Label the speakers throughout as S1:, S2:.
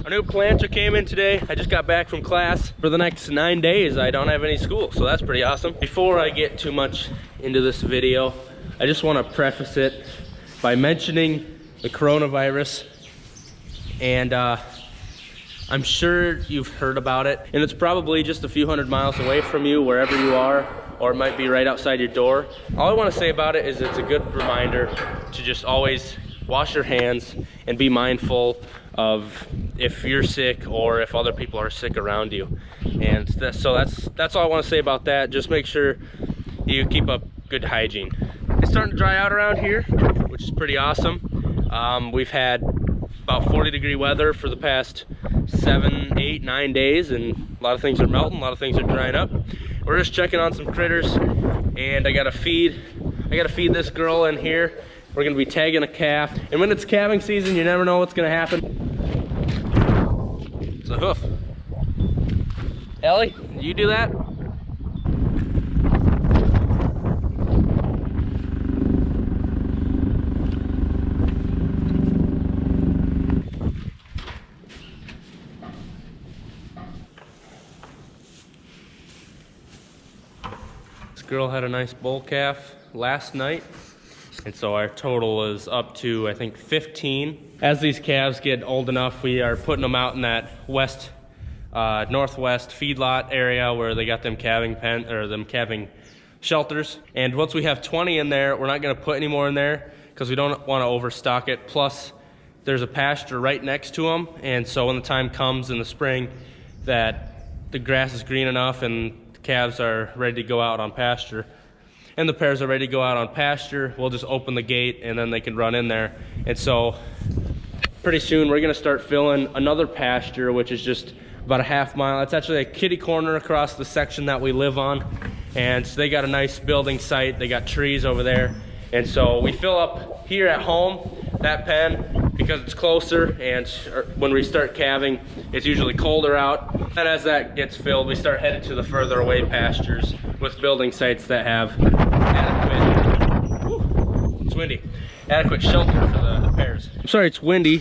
S1: Our new planter came in today. I just got back from class. For the next 9 days, I don't have any school, so that's pretty awesome. Before I get too much into this video, I just want to preface it by mentioning the coronavirus. And I'm sure you've heard about it, and it's probably just a few hundred miles away from you, wherever you are, or it might be right outside your door. All I want to say about it is it's a good reminder to just always wash your hands and be mindful of if you're sick or if other people are sick around you. And that's all I want to say about that. Just make sure you keep up good hygiene. It's starting to dry out around here, which is pretty awesome. We've had about 40-degree weather for the past 7, 8, 9 days, and a lot of things are melting, a lot of things are drying up. We're just checking on some critters, and I gotta feed this girl in here. We're gonna be tagging a calf, and when it's calving season, you never know what's gonna happen. It's a hoof. Ellie, did you do that? This girl had a nice bull calf last night, and so our total is up to, I think, 15. As these calves get old enough, we are putting them out in that northwest feedlot area where they got them calving shelters. And once we have 20 in there, we're not going to put any more in there because we don't want to overstock it. Plus, there's a pasture right next to them, and so when the time comes in the spring that the grass is green enough and the calves are ready to go out on pasture, and the pairs are ready to go out on pasture, we'll just open the gate and then they can run in there. And so pretty soon we're gonna start filling another pasture, which is just about a half mile. It's actually a kitty corner across the section that we live on. And so they got a nice building site. They got trees over there. And so we fill up here at home, that pen, because it's closer, and when we start calving, it's usually colder out. And as that gets filled, we start headed to the further away pastures with building sites that have adequate shelter for the pairs. I'm sorry it's windy.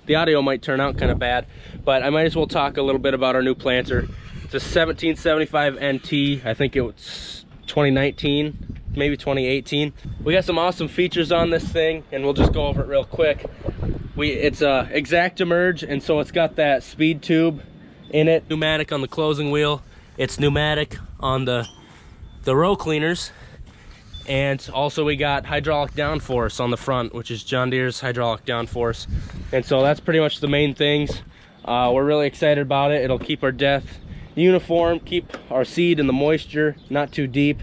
S1: The audio might turn out kind of bad, but I might as well talk a little bit about our new planter. It's a 1775 NT. I think it was 2019, maybe 2018. We got some awesome features on this thing, and we'll just go over it real quick. It's a exact emerge, and so it's got that speed tube in it. Pneumatic on the closing wheel. It's pneumatic on the row cleaners. And also we got hydraulic downforce on the front, which is John Deere's hydraulic downforce. And so that's pretty much the main things. We're really excited about it. It'll keep our depth uniform, keep our seed in the moisture not too deep.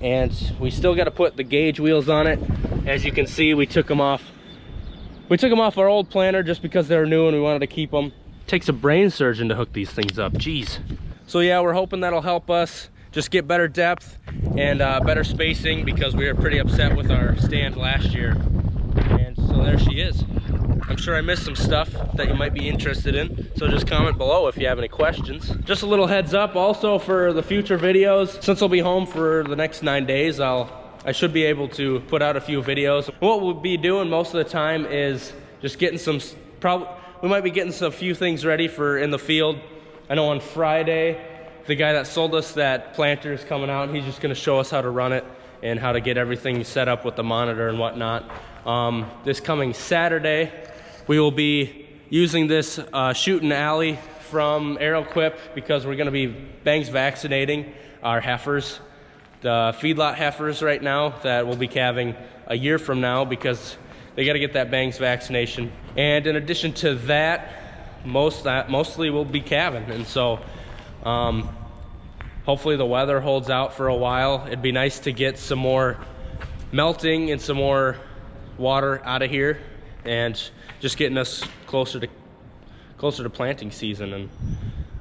S1: And we still got to put the gauge wheels on it. As you can see, we took them off. We took them off our old planter just because they were new and we wanted to keep them. It takes a brain surgeon to hook these things up, jeez. So yeah, we're hoping that'll help us just get better depth and better spacing, because we were pretty upset with our stand last year. And so there she is. I'm sure I missed some stuff that you might be interested in, so just comment below if you have any questions. Just a little heads up also for the future videos. Since I'll be home for the next 9 days, I should be able to put out a few videos. What we'll be doing most of the time is just getting we might be getting a few things ready for in the field. I know on Friday, the guy that sold us that planter is coming out, and he's just gonna show us how to run it and how to get everything set up with the monitor and whatnot. This coming Saturday, we will be using this shoot and alley from Aeroquip, because we're gonna be bangs vaccinating our heifers, the feedlot heifers right now that will be calving a year from now, because they gotta get that bangs vaccination. And in addition to that, mostly we'll be calving. And so hopefully the weather holds out for a while. It'd be nice to get some more melting and some more water out of here, and just getting us closer to planting season.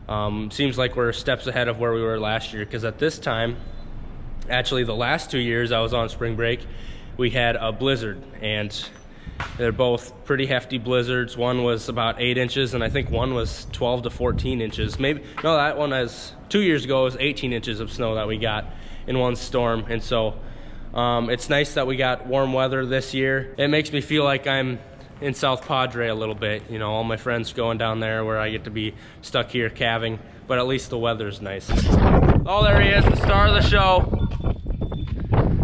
S1: And seems like we're steps ahead of where we were last year, because at this time, actually the last 2 years I was on spring break, we had a blizzard, and they're both pretty hefty blizzards. One was about 8 inches, and I think one was 12 to 14 inches. Maybe, no, that one was 2 years ago. It was 18 inches of snow that we got in one storm. And so it's nice that we got warm weather this year. It makes me feel like I'm in South Padre a little bit. You know, all my friends going down there where I get to be stuck here calving, but at least the weather's nice. Oh, there he is, the star of the show.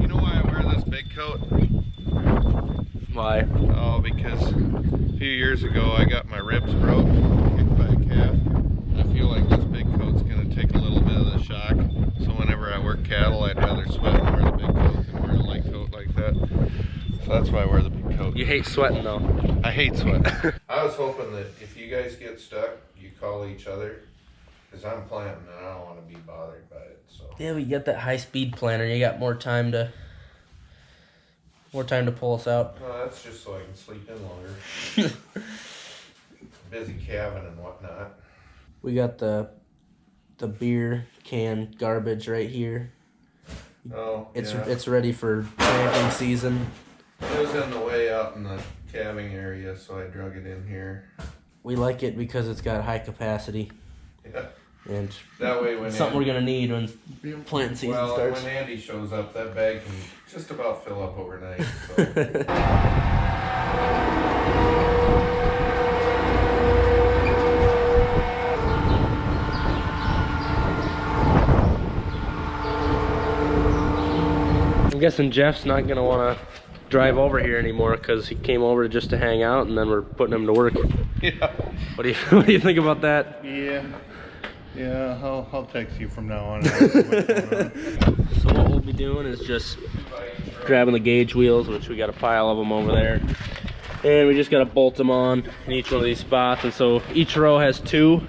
S2: You know why I wear this big coat?
S1: Why?
S2: Oh, because a few years ago I got my ribs broke, kicked by a calf. And I feel like this big coat's gonna take a little bit of the shock. So whenever I work cattle, I'd rather sweat and wear the big coat than wear a light coat like that. So that's why I wear the big coat.
S1: You hate sweating though.
S2: I hate sweating. I was hoping that if you guys get stuck, you call each other. Because I'm planting and I don't want to be bothered by it. So
S1: Yeah, we got that high-speed planter. You got more time to pull us out.
S2: no, that's just so I can sleep in longer. Busy calving and whatnot.
S1: We got the beer can garbage right here.
S2: Oh, yeah.
S1: It's ready for planting season.
S2: It was in the way out in the calving area, so I drug it in here.
S1: We like it because it's got high capacity.
S2: Yeah.
S1: And
S2: That way when
S1: something we're gonna need when planting season starts.
S2: when Andy shows up, that bag can just about fill up overnight. So.
S1: I'm guessing Jeff's not gonna want to drive over here anymore because he came over just to hang out, and then we're putting him to work.
S2: Yeah.
S1: What do you think about that?
S2: Yeah, I'll text you from now on.
S1: So what we'll be doing is just grabbing the gauge wheels, which we got a pile of them over there, and we just got to bolt them on in each one of these spots. And so each row has 2,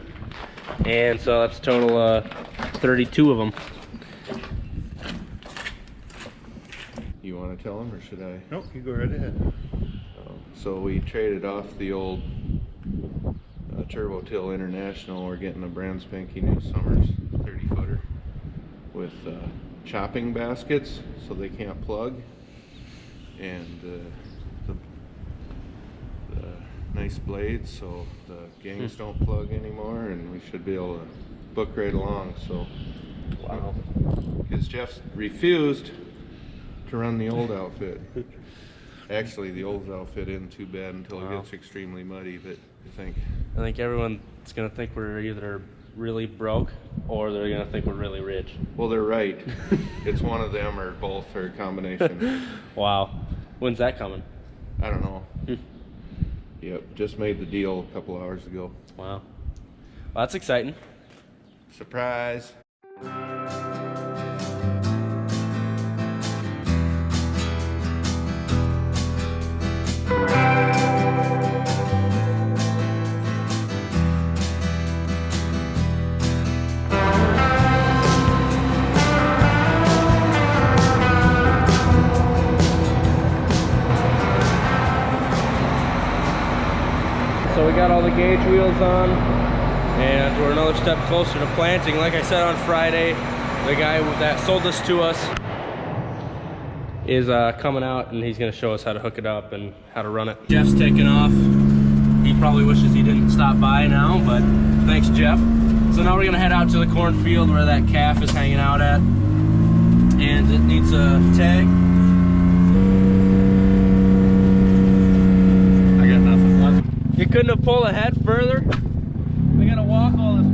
S1: and so that's a total 32 of them.
S2: You want to tell him or should I?
S3: Nope, you go right ahead.
S2: So we traded off the old Turbo Till International. We're getting a brand spanking new Summers 30-footer with chopping baskets so they can't plug, and the nice blades so the gangs don't plug anymore, and we should be able to book right along. So
S1: Wow.
S2: because Jeff's refused to run the old outfit. Actually, the old outfit isn't too bad until it gets extremely muddy, but I think
S1: everyone's gonna think we're either really broke or they're gonna think we're really rich.
S2: well, they're right. It's one of them or both or a combination.
S1: Wow. When's that coming?
S2: I don't know. Yep, just made the deal a couple hours ago.
S1: Wow. Well, that's exciting.
S2: Surprise.
S1: So we got all the gauge wheels on, and we're another step closer to planting. Like I said on Friday, the guy that sold this to us is coming out, and he's gonna show us how to hook it up and how to run it. Jeff's taking off. He probably wishes he didn't stop by now, but thanks, Jeff. So now we're gonna head out to the cornfield where that calf is hanging out at, and it needs a tag. You couldn't have pulled ahead further? We gotta walk all this way.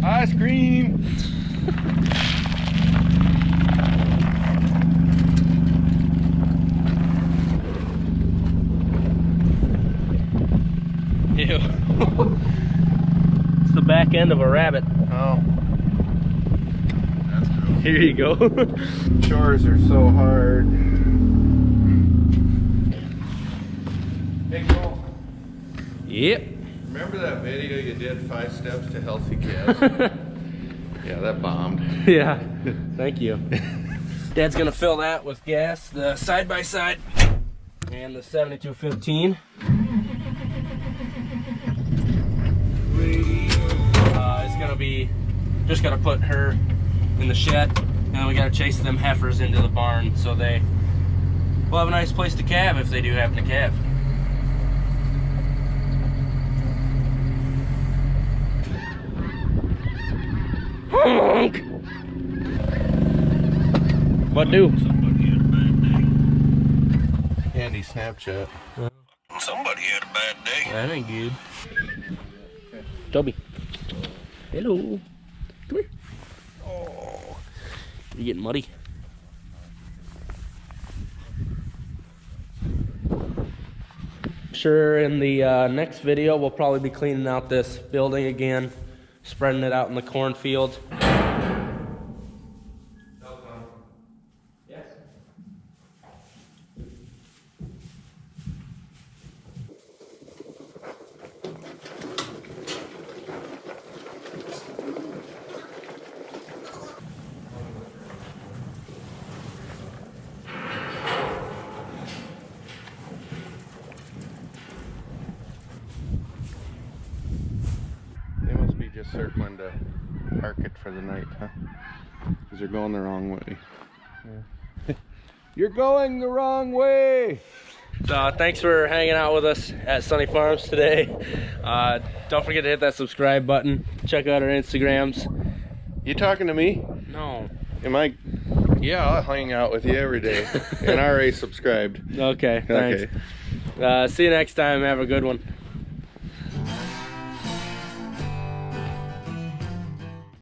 S2: Ice cream.
S1: Ew. It's the back end of a rabbit.
S2: Oh. That's gross.
S1: Here you go.
S2: Chores are so hard. Hey, Cole.
S1: Yep.
S2: Remember that video you did, 5 Steps to Healthy Calves? Yeah, that bombed.
S1: Yeah. Thank you. Dad's gonna fill that with gas, the side-by-side and the 7215. It's gonna be Just got to put her in the shed, and then we got to chase them heifers into the barn so they will have a nice place to calve if they do happen to calve. Honk! What do?
S2: Handy Snapchat.
S3: Somebody had a bad day.
S1: That ain't good. Toby. Hello. Come here. Oh, you're getting muddy. Sure, in the next video, we'll probably be cleaning out this building again, spreading it out in the cornfield. Yes.
S2: They must be just circling to park it for the night, huh? Because they're going the wrong way. Yeah. You're going the wrong way!
S1: So thanks for hanging out with us at Sonne Farms today. Don't forget to hit that subscribe button. Check out our Instagrams.
S2: You talking to me?
S1: No.
S2: Am I? Yeah, I'll hang out with you every day. And I already subscribed.
S1: Okay, thanks.
S2: Okay.
S1: See you next time. Have a good one.